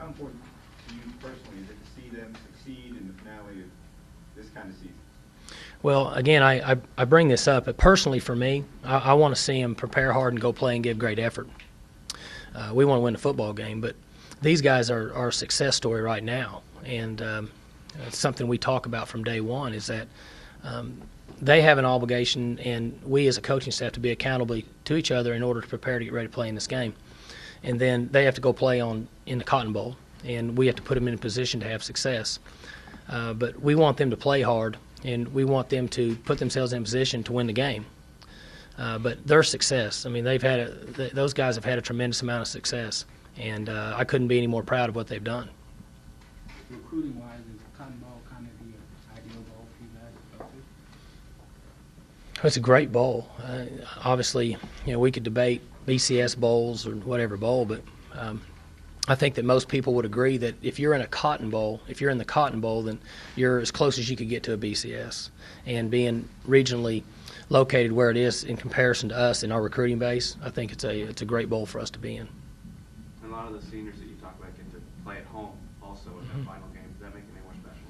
How important to you personally is it to see them succeed in the finale of this kind of season? Well, again, I bring this up, but personally for me, I want to see them prepare hard and go play and give great effort. We want to win a football game, but these guys are a success story right now, and it's something we talk about from day one is that they have an obligation, and we as a coaching staff to be accountable to each other in order to prepare to get ready to play in this game. And then they have to go play in the Cotton Bowl, and we have to put them in a position to have success. But we want them to play hard, and we want them to put themselves in a position to win the game. But their success, I mean, those guys have had a tremendous amount of success, and I couldn't be any more proud of what they've done. Recruiting-wise, is Cotton Bowl kind of the ideal bowl for you guys to go to? It's a great bowl. Obviously, we could debate BCS bowls or whatever bowl, but I think that most people would agree that if you're in the Cotton Bowl, then you're as close as you could get to a BCS. And being regionally located where it is in comparison to us in our recruiting base, I think it's a great bowl for us to be in. And a lot of the seniors that you talk about get to play at home also in that final game. Does that make it any more special?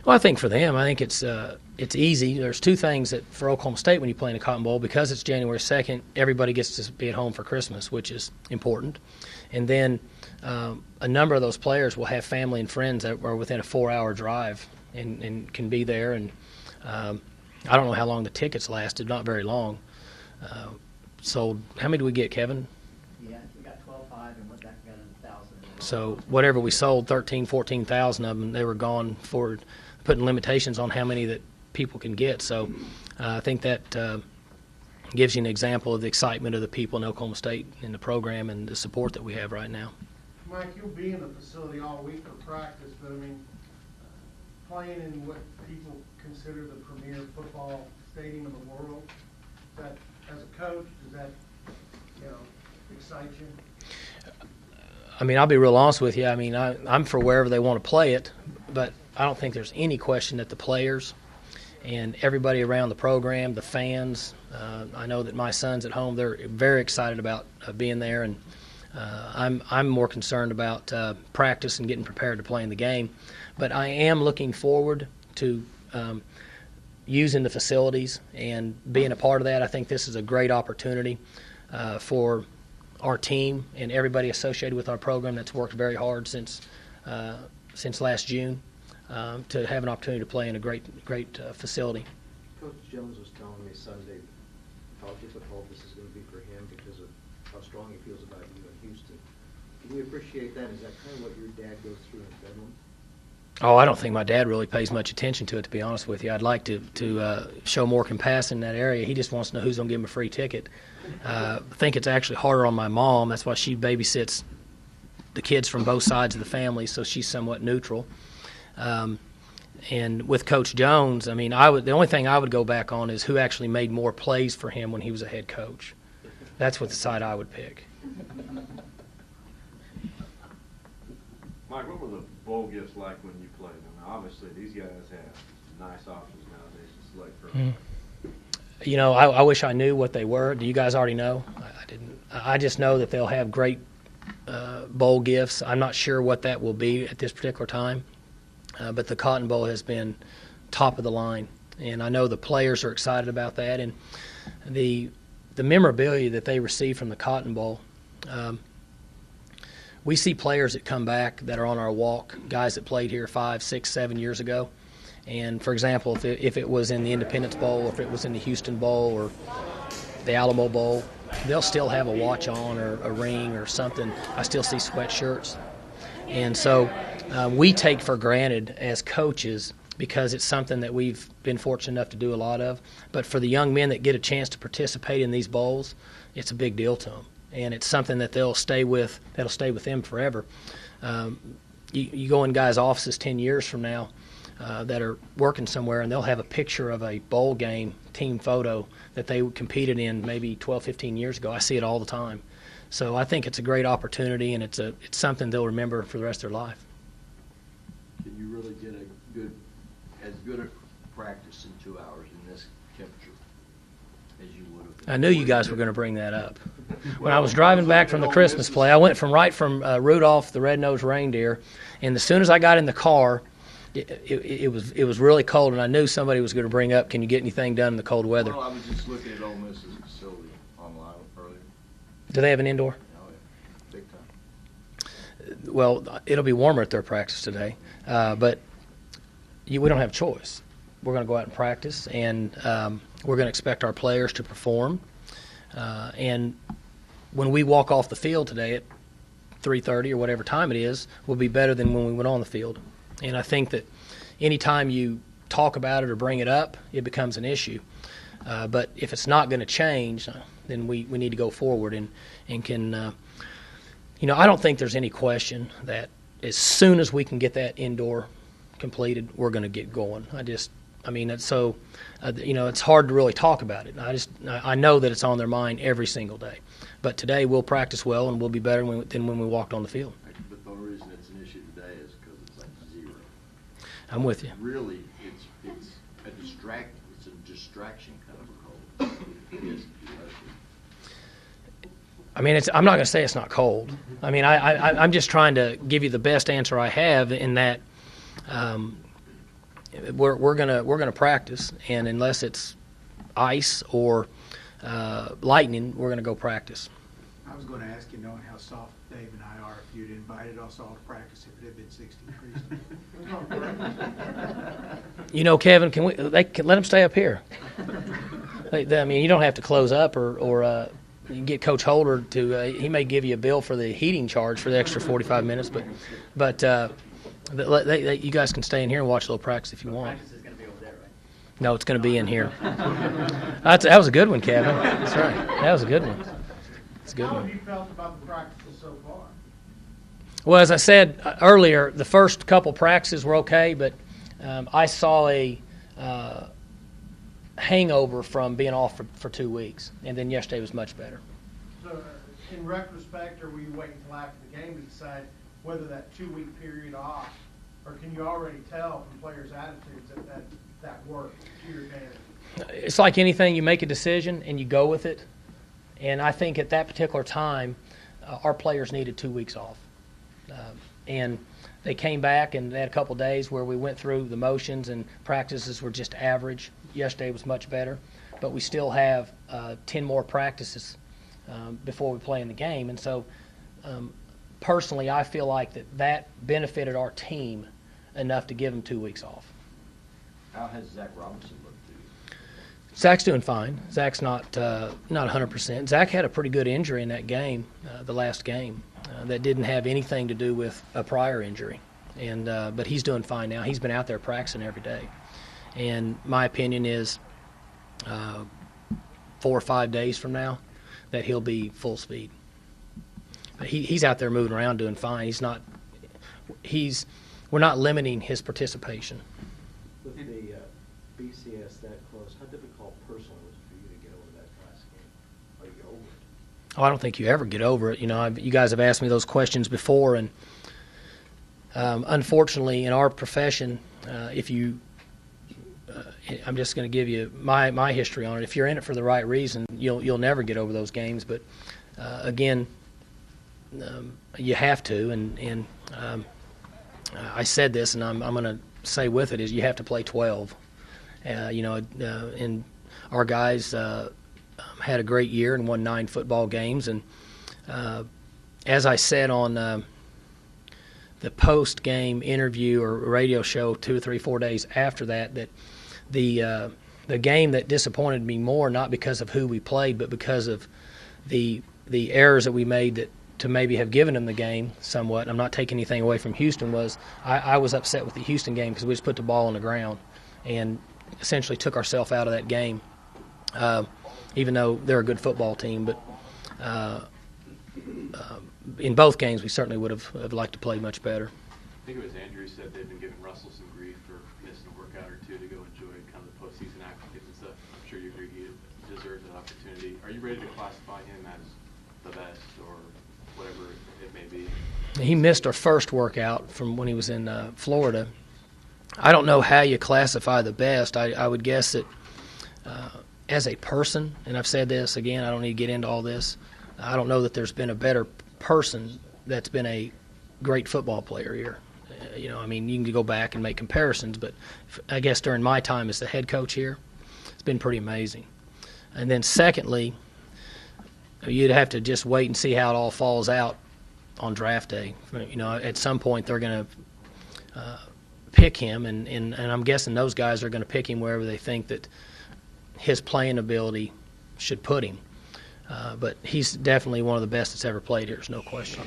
Well, I think for them, I think it's easy. There's two things that for Oklahoma State when you play in a Cotton Bowl, because it's January 2nd, everybody gets to be at home for Christmas, which is important. And then a number of those players will have family and friends that are within a 4-hour drive and can be there. And I don't know how long the tickets lasted, not very long. Sold, how many did we get, Kevin? Yeah, we got 12,500 and went back and got 1,000. So whatever we sold, 14,000 of them, they were gone for putting limitations on how many that people can get. So I think that gives you an example of the excitement of the people in Oklahoma State in the program and the support that we have right now. Mike, you'll be in the facility all week for practice, but I mean, playing in what people consider the premier football stadium in the world, that as a coach, does that, excite you? I mean, I'll be real honest with you. I mean, I'm for wherever they want to play it, but I don't think there's any question that the players and everybody around the program, the fans, I know that my sons at home, they're very excited about being there, and I'm more concerned about practice and getting prepared to play in the game. But I am looking forward to using the facilities and being a part of that. I think this is a great opportunity for our team and everybody associated with our program that's worked very hard since last June to have an opportunity to play in a great facility. Coach Jones was telling me Sunday how difficult this is going to be for him because of how strong he feels about you in Houston. Do we appreciate that? Is that kind of what your dad goes through in Finland? Oh, I don't think my dad really pays much attention to it, to be honest with you. I'd like to show more compassion in that area. He just wants to know who's going to give him a free ticket. I think it's actually harder on my mom. That's why she babysits the kids from both sides of the family, so she's somewhat neutral. And with Coach Jones, I mean, the only thing I would go back on is who actually made more plays for him when he was a head coach. That's what the side I would pick. Mike, what were the bowl gifts like when you played? I mean, obviously, these guys have nice options nowadays to select from. I wish I knew what they were. Do you guys already know? I didn't. I just know that they'll have great bowl gifts. I'm not sure what that will be at this particular time, but the Cotton Bowl has been top of the line, and I know the players are excited about that. And the memorabilia that they receive from the Cotton Bowl, we see players that come back that are on our walk, guys that played here 5, 6, 7 years ago. And, for example, if it was in the Independence Bowl, or if it was in the Houston Bowl or the Alamo Bowl, they'll still have a watch on or a ring or something. I still see sweatshirts. And so we take for granted as coaches because it's something that we've been fortunate enough to do a lot of. But for the young men that get a chance to participate in these bowls, it's a big deal to them. And it's something that that'll stay with them forever. You go in guys' offices 10 years from now that are working somewhere, and they'll have a picture of a bowl game team photo that they competed in maybe 12, 15 years ago. I see it all the time. So I think it's a great opportunity, and it's something they'll remember for the rest of their life. Can you really get as good a practice in 2 hours in this temperature as you would have? I knew you guys were going to bring that up. When I was driving back from the Christmas play, I went from Rudolph the Red-Nosed Reindeer, and as soon as I got in the car, it was really cold, and I knew somebody was going to bring up, can you get anything done in the cold weather? Well, I was just looking at Ole Miss's facility online earlier. Do they have an indoor? Oh, yeah, big time. Well, it'll be warmer at their practice today, but we don't have a choice. We're going to go out and practice, and we're going to expect our players to perform. And when we walk off the field today at 3:30 or whatever time it is, will be better than when we went on the field. And I think that anytime you talk about it or bring it up, it becomes an issue. But if it's not going to change, then we need to go forward and can, I don't think there's any question that as soon as we can get that indoor completed, we're going to get going. It's so, it's hard to really talk about it. I know that it's on their mind every single day. But today we'll practice well and we'll be better than when we walked on the field. But the only reason it's an issue today is because it's like 0. I'm with you. Really, it's a distraction kind of a cold. It is. I'm not going to say it's not cold. I'm just trying to give you the best answer I have in that we're gonna practice, and unless it's ice or lightning, we're gonna go practice. I was going to ask you, knowing how soft Dave and I are, if you'd invited us all to practice if it had been 60 degrees. Kevin, they can let them stay up here. You don't have to close up or you can get Coach Holder to. He may give you a bill for the heating charge for the extra 45 minutes, but you guys can stay in here and watch a little practice if you want. Practice is going to be over there, right? No, it's going to be in here. That was a good one, Kevin. That's right. That was a good one. It's a good How one. have you felt about the practices so far? Well, as I said earlier, the first couple practices were okay, but I saw a hangover from being off for 2 weeks, and then yesterday was much better. So, in retrospect, or were you waiting until after the game to decide whether that 2-week period off, or can you already tell from players' attitudes that worked to your advantage? It's like anything, you make a decision and you go with it, and I think at that particular time, our players needed 2 weeks off. And they came back, and they had a couple days where we went through the motions, and practices were just average. Yesterday was much better, but we still have 10 more practices before we play in the game. And so personally, I feel like that benefited our team enough to give them 2 weeks off. How has Zach Robinson looked to you? Zach's doing fine. Zach's not 100%. Zach had a pretty good injury in that game, the last game, that didn't have anything to do with a prior injury. And but he's doing fine now. He's been out there practicing every day. And my opinion is 4 or 5 days from now that he'll be full speed. He's out there moving around doing fine. We're not limiting his participation. With the BCS that close, how difficult personally was it for you to get over that last game? Are you over it? Oh, I don't think you ever get over it. You guys have asked me those questions before, and unfortunately, in our profession, I'm just going to give you my history on it. If you're in it for the right reason, you'll never get over those games. But again, you have to, and I said this, and I'm going to say with it is you have to play 12. And our guys had a great year and won 9 football games. And as I said on the post-game interview or radio show 2 or 3, 4 days after that the game that disappointed me more, not because of who we played, but because of the errors that we made that to maybe have given them the game somewhat. I'm not taking anything away from Houston. I was upset with the Houston game because we just put the ball on the ground and essentially took ourselves out of that game, even though they're a good football team. But in both games, we certainly would have liked to play much better. I think it was Andrew said they've been giving Russell some grief for missing a workout or two to go enjoy kind of the postseason action and stuff. I'm sure you agree he deserves that opportunity. Are you ready to classify him as the best or whatever it may be? He missed our first workout from when he was in Florida. I don't know how you classify the best. I would guess that as a person, and I've said this again, I don't need to get into all this. I don't know that there's been a better person that's been a great football player here. I mean, you can go back and make comparisons, but I guess during my time as the head coach here, it's been pretty amazing. And then secondly, you'd have to just wait and see how it all falls out on draft day. At some point they're going to pick him, and I'm guessing those guys are going to pick him wherever they think that his playing ability should put him. But he's definitely one of the best that's ever played here, there's no question.